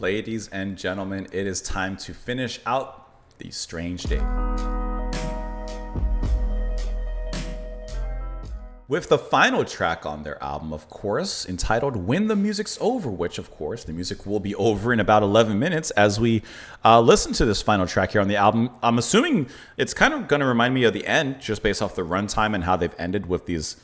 Ladies and gentlemen, it is time to finish out the Strange Date. With the final track on their album, of course, entitled When the Music's Over, which, of course, the music will be over in about 11 minutes as we listen to this final track here on the album. I'm assuming it's kind of going to remind me of the end, just based off the runtime and how they've ended with these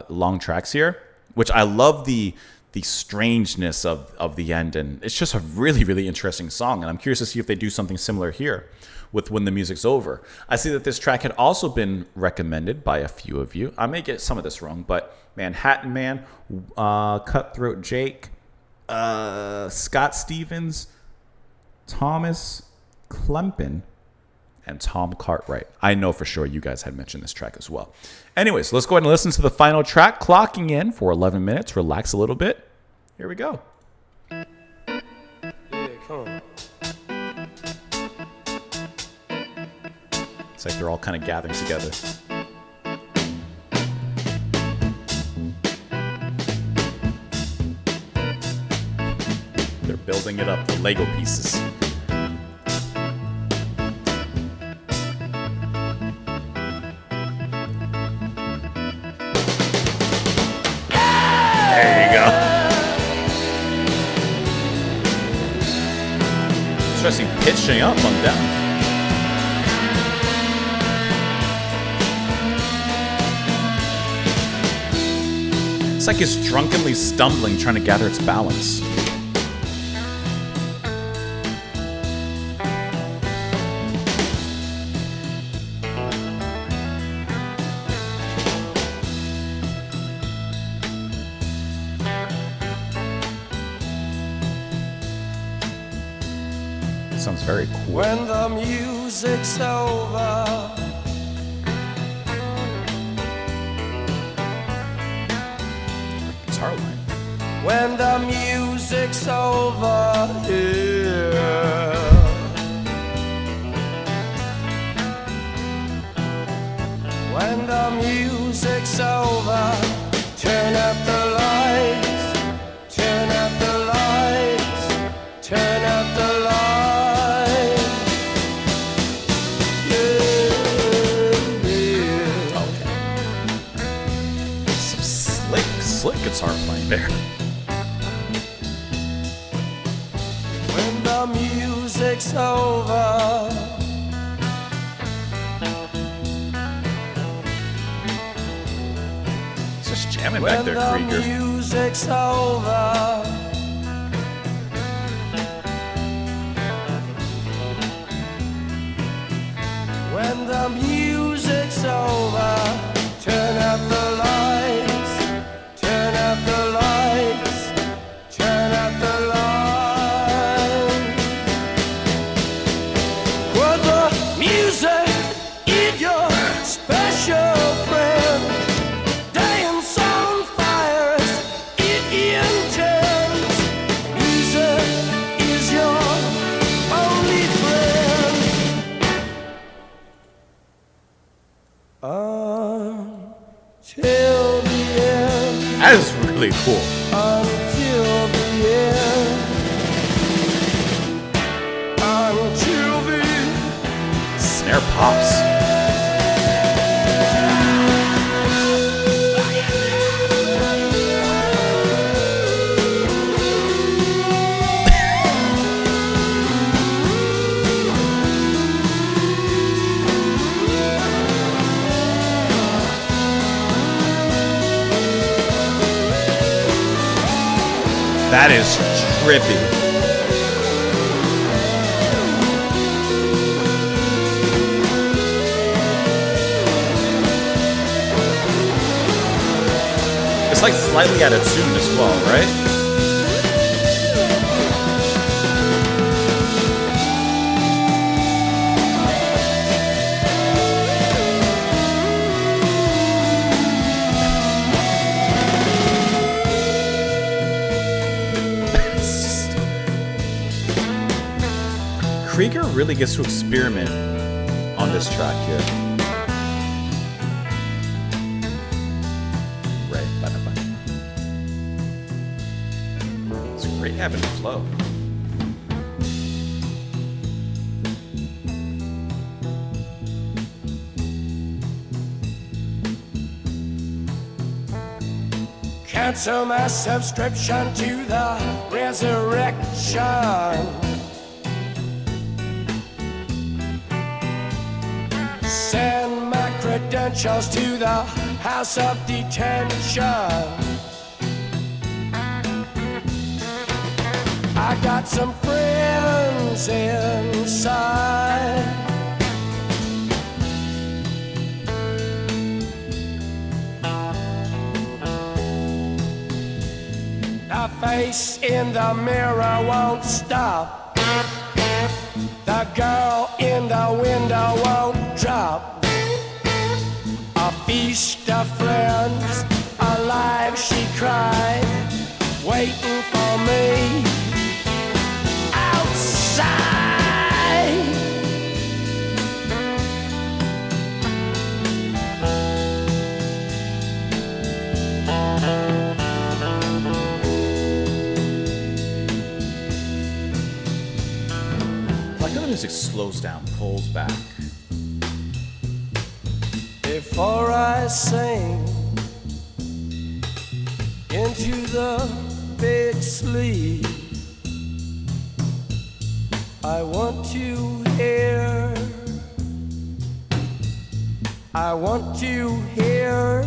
long tracks here, which I love the strangeness of the end. And it's just a really, really interesting song. And I'm curious to see if they do something similar here with When the Music's Over. I see that this track had also been recommended by a few of you. I may get some of this wrong, but Manhattan Man, Cutthroat Jake, Scott Stevens, Thomas Klempin, and Tom Cartwright. I know for sure you guys had mentioned this track as well. Anyways, let's go ahead and listen to the final track, clocking in for 11 minutes. Relax a little bit. Here we go. Yeah, come on. It's like they're all kind of gathering together. They're building it up, the Lego pieces. There you go. Interesting pitching up on down. It's like it's drunkenly stumbling, trying to gather its balance. It sounds very cool. When the music's over, Guitar line. when the music's over, yeah. When the music's over, turn up the lights, turn up the lights, turn up the lights. Yeah, yeah. Okay. Some slick guitar playing there. When the music's over, It's just jamming back when there, the Krieger. music's over, when the music's over, turn up the lights, turn up the lights, turn up the lights. Put the music in your special friend. Dance on fires, it intends. Music is your only friend. Until the end, That is really cool. until the end, until the Snare pops. That is trippy. It's like slightly out of tune as well, right? Krieger really gets to experiment on this track here. Right, bye. It's great having a flow. Cancel my subscription to the resurrection. Send my credentials to the house of detention. I got some friends inside. The face in the mirror won't stop. The girl in the window won't drop. A feast of friends, alive she cried, waiting for me outside. Like the music slows down, pulls back. Before I sing into the big sleep, I want to hear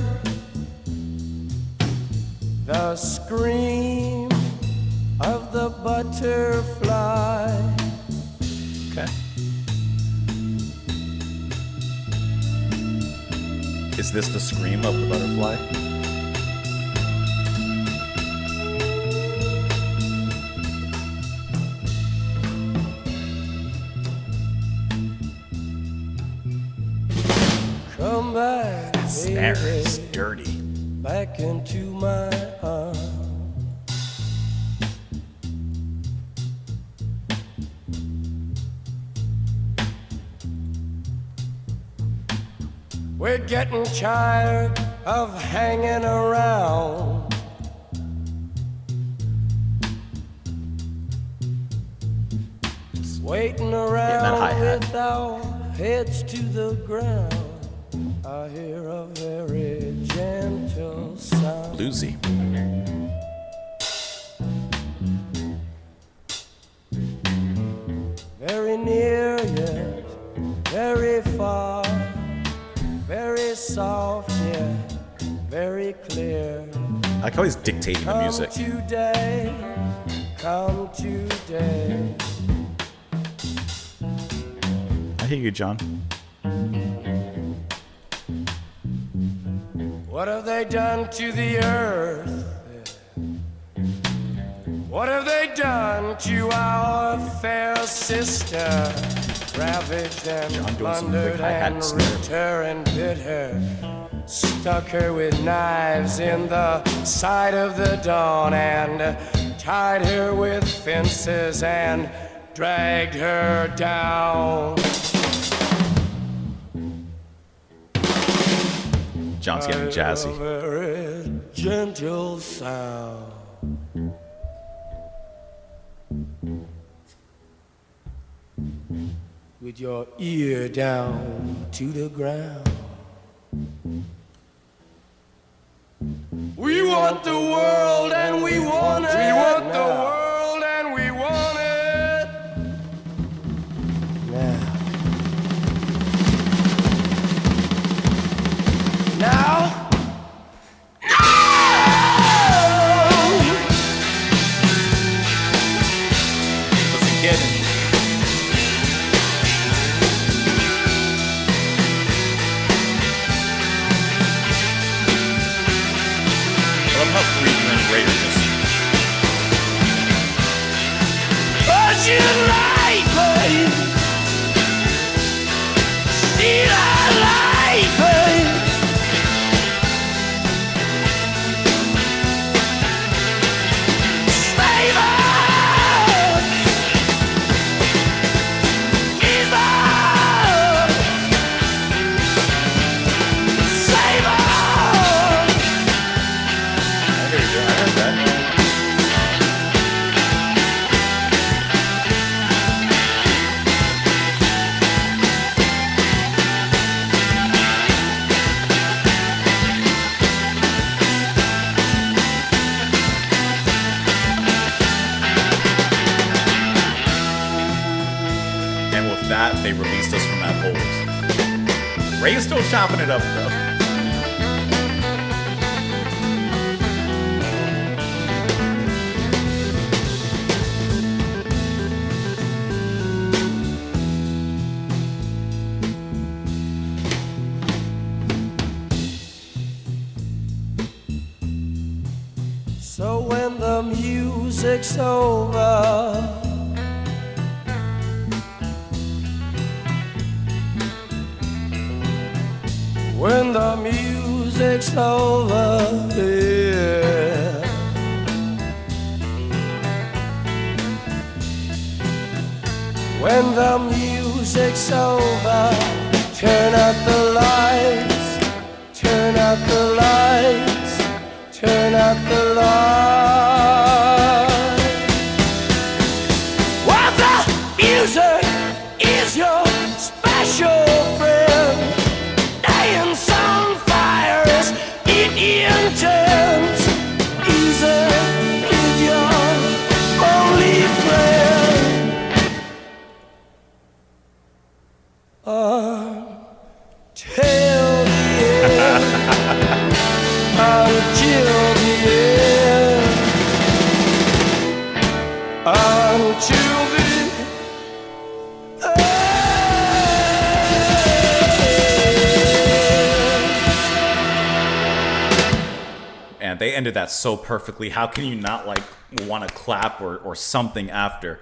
the scream of the butterfly. Okay. Is this the scream of the butterfly? Come back, That snare is baby, dirty. back into my arms. We're getting tired of hanging around. Waiting that around hi-hat. with our heads to the ground. I hear a very gentle sound. Bluesy. Very near yet very far. Very soft yet very clear. I like how he's dictating the music. Come today. I hear you, John. What have they done to the earth? What have they done to our fair sister? Ravaged and John doing some plundered quick hi-hat and snare. ripped her and bit her. Stuck her with knives in the side of the dawn and tied her with fences and dragged her down. John's getting jazzy. A very gentle sound. With your ear down to the ground. We want the world and we want it. We want the world and we want it. Now. Listen, kid. I love how Friedman and Rader just But you like me. Still I like me. Save us. Give us. Save us. I heard that. that they released us from that hold. Ray's still chopping it up though. So when the music's over, when the music's over, yeah, when the music's over, turn out the lights, turn out the lights, turn out the lights. While the music is your special friend, dance on fires, it intends. Easy is your only friend. Till the end. Until the end. Until the end. And they ended that so perfectly. How can you not like want to clap or something after?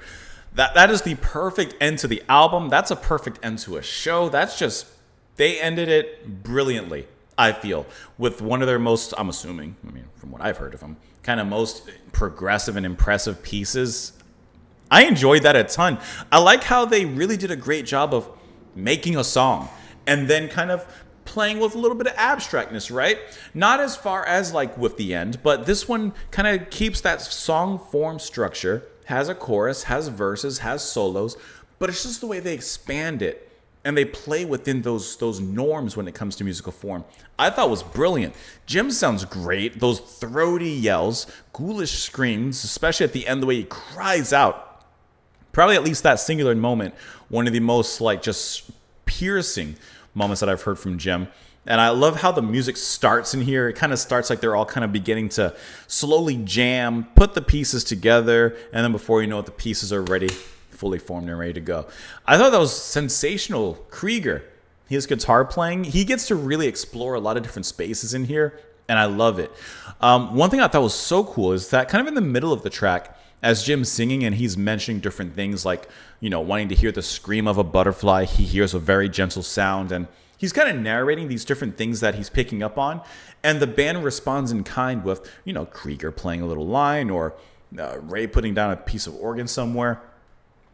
That is the perfect end to the album. That's a perfect end to a show. That's just, they ended it brilliantly, I feel, with one of their most, I'm assuming, I mean, from what I've heard of them, kind of most progressive and impressive pieces. I enjoyed that a ton. I like how they really did a great job of making a song and then kind of playing with a little bit of abstractness, right? Not as far as like with the end, but this one kind of keeps that song form structure, has a chorus, has verses, has solos, but it's just the way they expand it and they play within those norms when it comes to musical form. I thought was brilliant. Jim sounds great. Those throaty yells, ghoulish screams, especially at the end, the way he cries out. Probably at least that singular moment, one of the most like just piercing moments that I've heard from Jim. And I love how the music starts in here. It kind of starts like they're all kind of beginning to slowly jam, put the pieces together, and then before you know it, the pieces are ready, fully formed and ready to go. I thought that was sensational. Krieger, his guitar playing, he gets to really explore a lot of different spaces in here, and I love it. One thing I thought was so cool is that kind of in the middle of the track, as Jim's singing and he's mentioning different things like, you know, wanting to hear the scream of a butterfly, he hears a very gentle sound, and he's kind of narrating these different things that he's picking up on, and the band responds in kind with, you know, Krieger playing a little line or Ray putting down a piece of organ somewhere.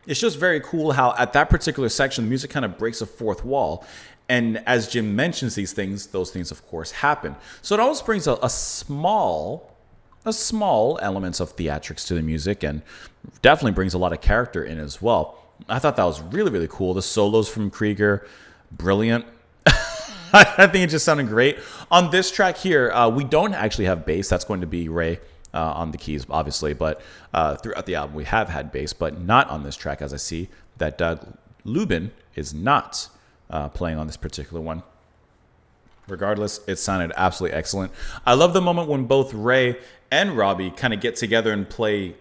It's just very cool how at that particular section, the music kind of breaks a fourth wall. And as Jim mentions these things, those things, of course, happen. So it always brings a small elements of theatrics to the music and definitely brings a lot of character in as well. I thought that was really, really cool. The solos from Krieger, brilliant. I think it just sounded great. On this track here, we don't actually have bass. That's going to be Ray on the keys, obviously. But throughout the album, we have had bass, but not on this track, as I see that Doug Lubin is not playing on this particular one. Regardless, it sounded absolutely excellent. I love the moment when both Ray and Robbie kind of get together and play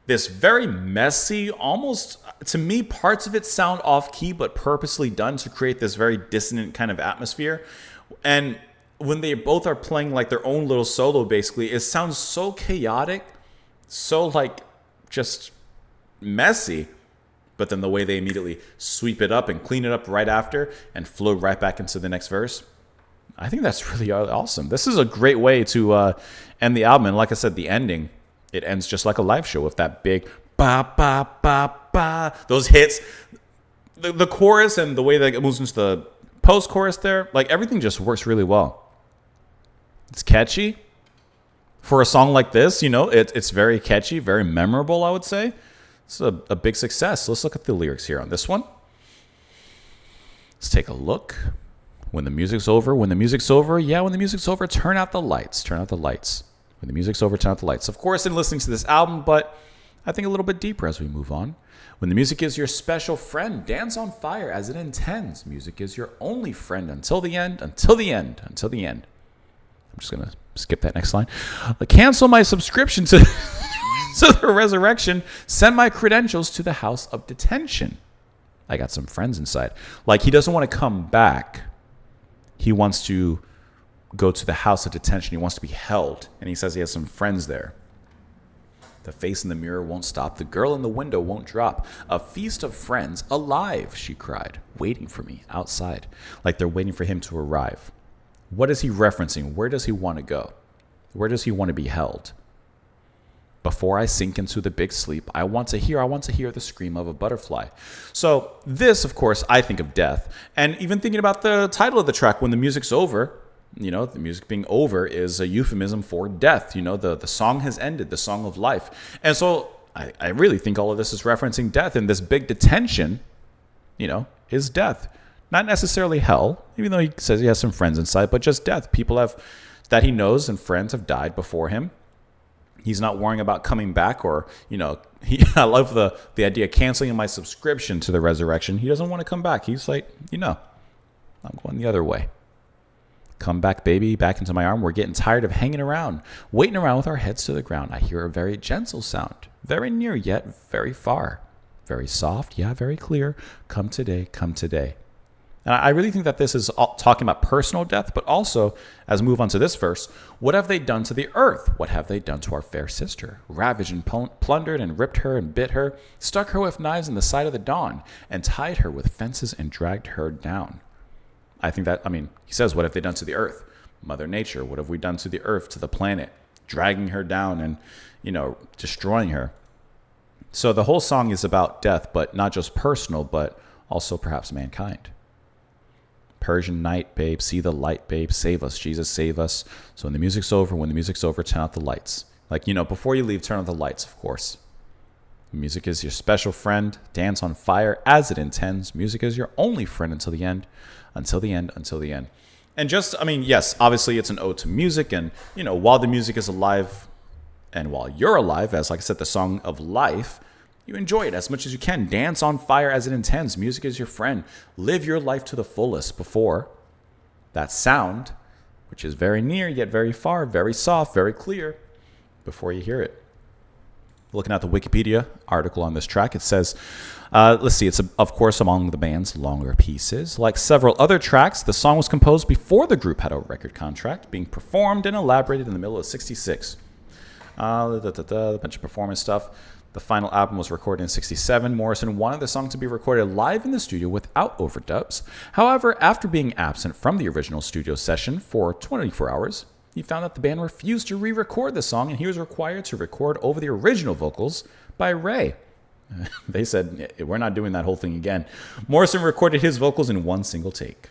this very messy, almost, to me, parts of it sound off-key, but purposely done to create this very dissonant kind of atmosphere. And when they both are playing like their own little solo, basically, it sounds so chaotic, so like just messy. But then the way they immediately sweep it up and clean it up right after and flow right back into the next verse, I think that's really awesome. This is a great way to end the album. And like I said, the ending, it ends just like a live show with that big ba ba ba ba. Those hits, the chorus and the way that it moves into the post-chorus there, like everything just works really well. It's catchy. For a song like this, you know, it's very catchy, very memorable, I would say. It's a big success. Let's look at the lyrics here on this one. Let's take a look. When the music's over, when the music's over, yeah, when the music's over, turn out the lights, turn out the lights. When the music's over, turn out the lights. Of course, in listening to this album, but I think a little bit deeper as we move on. When the music is your special friend, dance on fire as it intends. Music is your only friend until the end, until the end, until the end. I'm just going to skip that next line. Cancel my subscription to, to the resurrection. Send my credentials to the house of detention. I got some friends inside. Like, he doesn't want to come back. He wants to go to the house of detention. He wants to be held. And he says he has some friends there. The face in the mirror won't stop. The girl in the window won't drop. A feast of friends alive, she cried, waiting for me outside, like they're waiting for him to arrive. What is he referencing? Where does he want to go? Where does he want to be held? Before I sink into the big sleep, I want to hear the scream of a butterfly. So this, of course, I think of death. And even thinking about the title of the track, When the Music's Over, you know, the music being over is a euphemism for death. You know, the song has ended, the song of life. And so I really think all of this is referencing death. And this big detention, you know, is death. Not necessarily hell, even though he says he has some friends inside, but just death. People that he knows and friends have died before him. He's not worrying about coming back or, you know, I love the idea of canceling my subscription to the resurrection. He doesn't want to come back. He's like, you know, I'm going the other way. Come back, baby, back into my arm. We're getting tired of hanging around, waiting around with our heads to the ground. I hear a very gentle sound, very near yet very far, very soft, yeah, very clear. Come today, come today. And I really think that this is talking about personal death, but also, as we move on to this verse, what have they done to the earth? What have they done to our fair sister? Ravaged and plundered and ripped her and bit her, stuck her with knives in the side of the dawn, and tied her with fences and dragged her down. I think that, he says, what have they done to the earth? Mother Nature, what have we done to the earth, to the planet? Dragging her down and, you know, destroying her. So the whole song is about death, but not just personal, but also perhaps mankind. Persian night, babe, see the light, babe, save us, Jesus, save us. So when the music's over, turn out the lights. Like, you know, before you leave, turn out the lights, of course. Music is your special friend. Dance on fire as it intends. Music is your only friend until the end. Until the end, until the end. And just, yes, obviously it's an ode to music. And, you know, while the music is alive and while you're alive, as like I said, the song of life, you enjoy it as much as you can. Dance on fire as it intends. Music is your friend. Live your life to the fullest before that sound, which is very near yet very far, very soft, very clear, before you hear it. Looking at the Wikipedia article on this track, it says, let's see, it's of course among the band's longer pieces. Like several other tracks, the song was composed before the group had a record contract, being performed and elaborated in the middle of '66. A bunch of performance stuff. The final album was recorded in '67. Morrison wanted the song to be recorded live in the studio without overdubs. However, after being absent from the original studio session for 24 hours, he found that the band refused to re-record the song, and he was required to record over the original vocals by Ray. They said, we're not doing that whole thing again. Morrison recorded his vocals in one single take.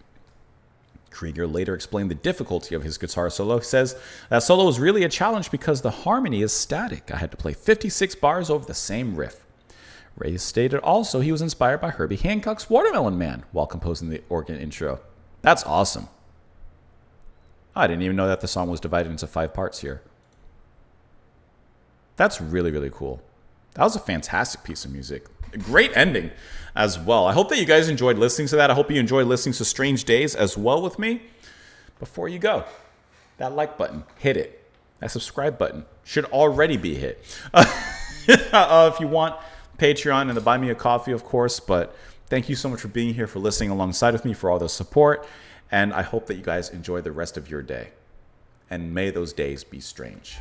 Krieger later explained the difficulty of his guitar solo. He says, that solo was really a challenge because the harmony is static. I had to play 56 bars over the same riff. Ray stated also he was inspired by Herbie Hancock's Watermelon Man while composing the organ intro. That's awesome. I didn't even know that the song was divided into 5 parts here. That's really, really cool. That was a fantastic piece of music. A great ending as well. I hope that you guys enjoyed listening to that. I hope you enjoyed listening to Strange Days as well with me. Before you go, that like button, hit it. That subscribe button should already be hit. If you want, Patreon and the Buy Me a Coffee, of course. But thank you so much for being here, for listening alongside with me, for all the support. And I hope that you guys enjoy the rest of your day. And may those days be strange.